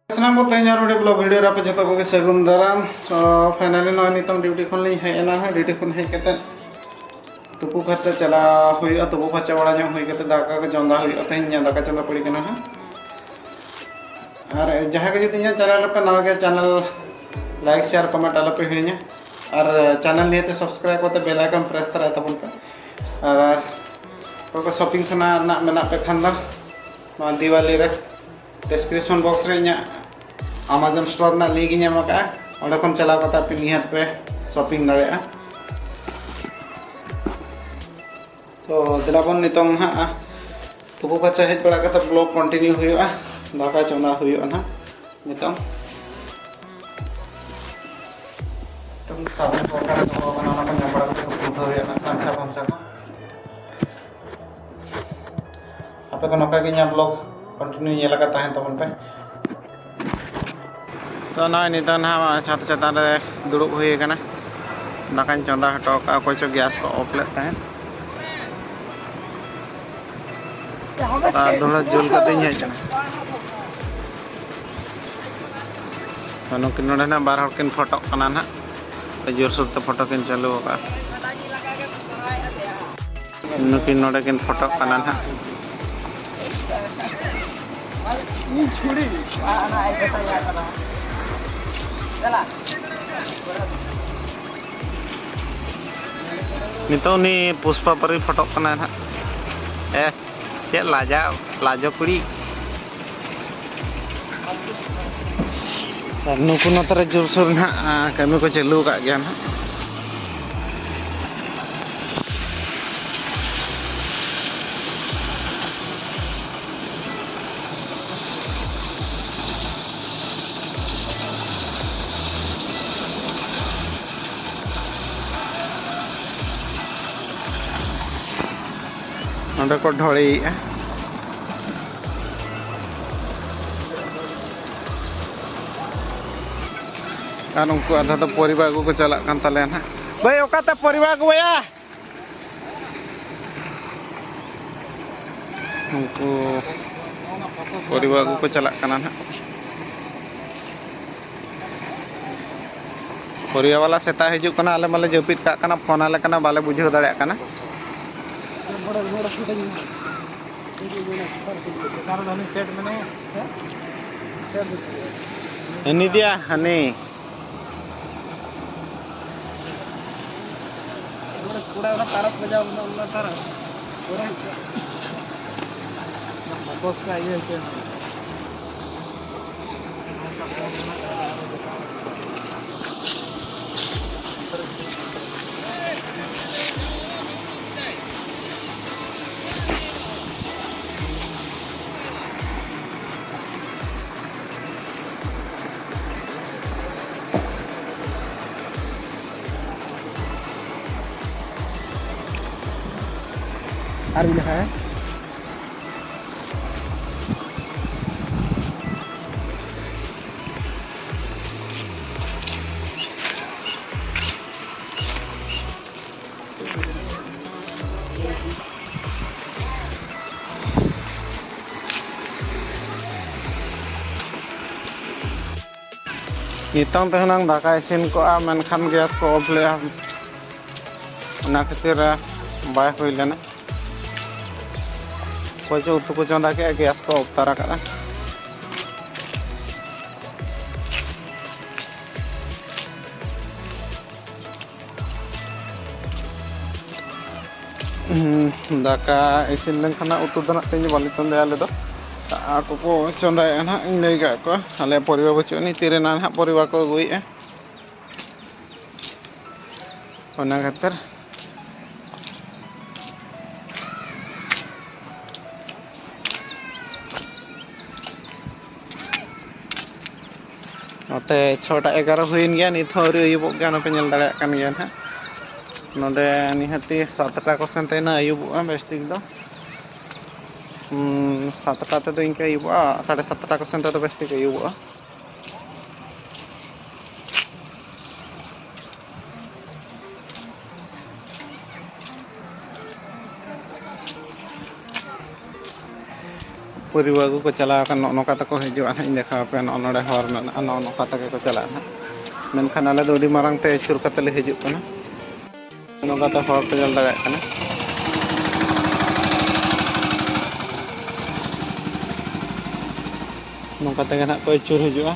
Senang ko tanya rode blog video apa jatuh ko segun daram so finally no ni tong duty kon li hai na ha duty kon hai kete tupu kharcha chala hui tupu kharcha bada nyam hui kete daka ko jonda hui tehin nya daka chala puri kana ha ar jaha ko jodi nya channel pe nawa ge channel like share comment ala pe hinya ar channel niye te subscribe kote bell icon press kara tabun pe ar ko shopping sana na mena pe khanda ma diwali re description box re nya Amazon store na link nya maka onde kon chalaw kata pe nihat pe shopping dare तो दिलाबन नितों हा तुपु कच्चा hedge बड़ा कता blog continue हुआ दाका चोना हुआ ना नितों तुम सामने पकड़ तो बनाना का बड़ा कता उठो हुआ ना कांचा कांचा का आपे को नका के nya ब्लॉग कंटिन्यू ये लगा ताहें तबन पे तो ना नितन हा छात छाता रे दुड़ुब हुई kana दाका चोंदा हटो का कोई चो गैस को ऑफ लेता है थोड़ा जुल कते हेजना नुकिन नोडे ना बार हर किन फोटो कना ना जोर सोर ते फोटो किन चालू होगा नुकिन नोडे किन फोटो कना ना नितो नी पुष्पा परी फोटो कना ना क्या लाजो कुड़ी नुकु नतरे जोर सोर ना कमी को चालू का गया ना नोडे को ढोड़ी और उनको आधा तो परिवार को चला कान तले ना भाई ओकाते परिवार को भैया उनको परिवार को चला काना ना परिवार वाला सेता हिजु कना आले माले जपित का कना फोन आले कना बाले बुझे दाड़े कना ini dia nih udah taras bajau udah taras orang bos kayak gitu hari ini है Nitong tehnang daka isin ko menkan gas ko off le na khatir bai hoi lena कोई जो उतु को चंदा के गैस को उतारा करा दाका इसिन len khana utu dana te bali chonda ale do ako ko chonda na ingai ga ko ale poriba bochu ni tire na ha poriba ko goi ona khatir नोते 6:11 हुईन गया नित हरी अयुबो गया न पे नेल दाड़ा कान गया ना नोडे निहाती 7टा को सेंते ना अयुबो बेस्टिक दो 7टा ते तो इनके अयुबो 7:30 को सेंते तो बेस्टिक अयुबो परिवार को चला नौका तक हजूआ इन देखा पे नोड़े हर नौका तक को चला मेनखान आले दो मारंग ते छुर कते ले हजूग कना नौका ते हर पे जल दाड़ा कना नौका ते ना को चुर हजूआ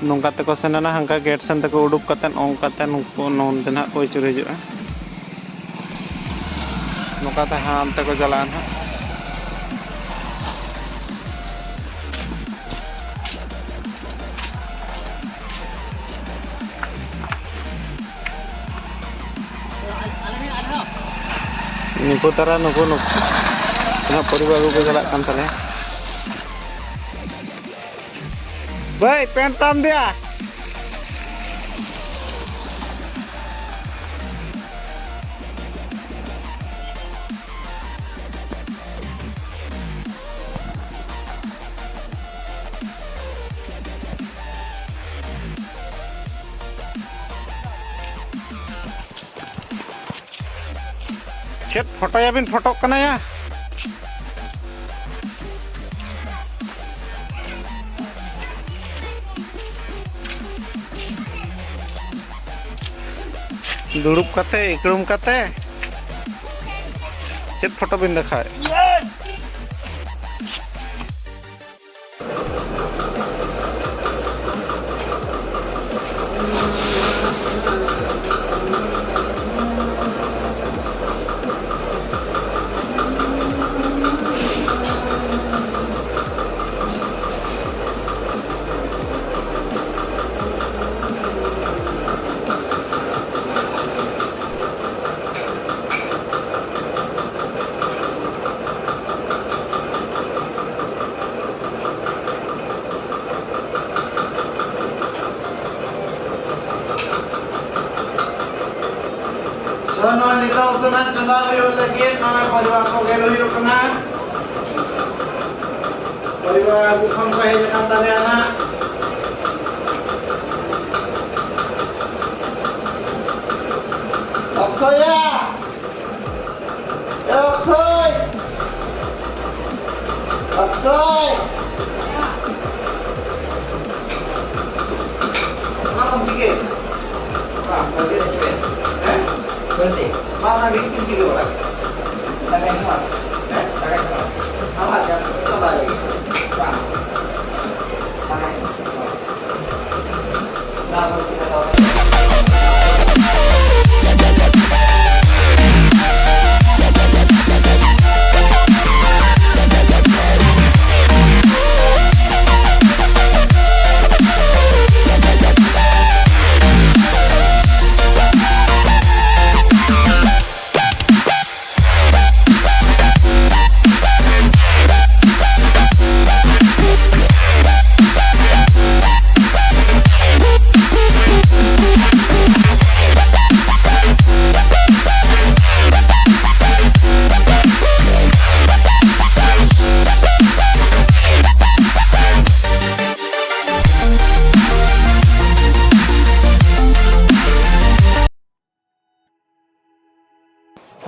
नौका ते को सेना हंका गेट सेन तक उडुक कते नौका ते नुको नोंदे ना को चुर हजूआ नौका ते हाम ते को चला ना नुको तारा नुको परिवार को चला तले भाई पेंट ताम दिया चेत फोटो या बिन फोटो कना या दुड़ुब कते इकड़ुम कते चेत फोटो बिन देखा निकल उतना चला लगे परिवार को परिवार बुखम को hedge kan tadi anak Oksoy ya Oksoy Oksoy malam dikit berarti berarti mana bikin kilo lagi sampai keluar sampai keluar amat ya coba lagi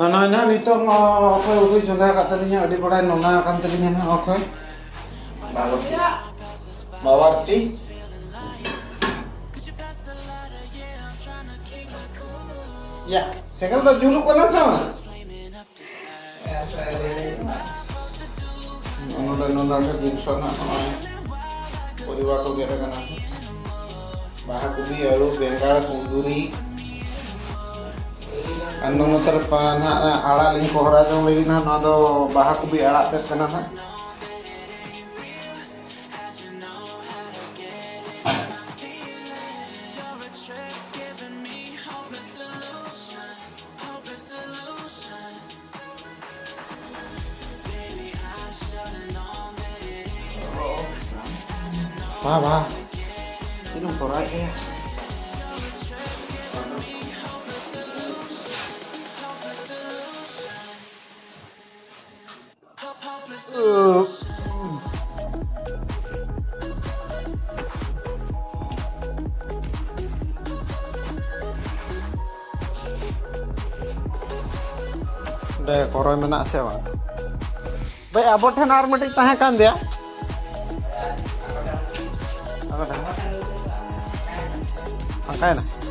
Nah, itu mau aku juga katanya di bawah nona kan tadinya oke. Bawarti. Ya, sekarang udah juluk kan sama. Nona ke jinsona परिवार को गेरे kana. Baha kubi alu bengal kunduri. Anu terpan alat ling kohra jong lagi na no do baha kubi alat tes kana na Wah, ini korai ya. Udah koroi menak sih bang. भाई अब ठेन are मटे तहे कान दिया फाँका है ना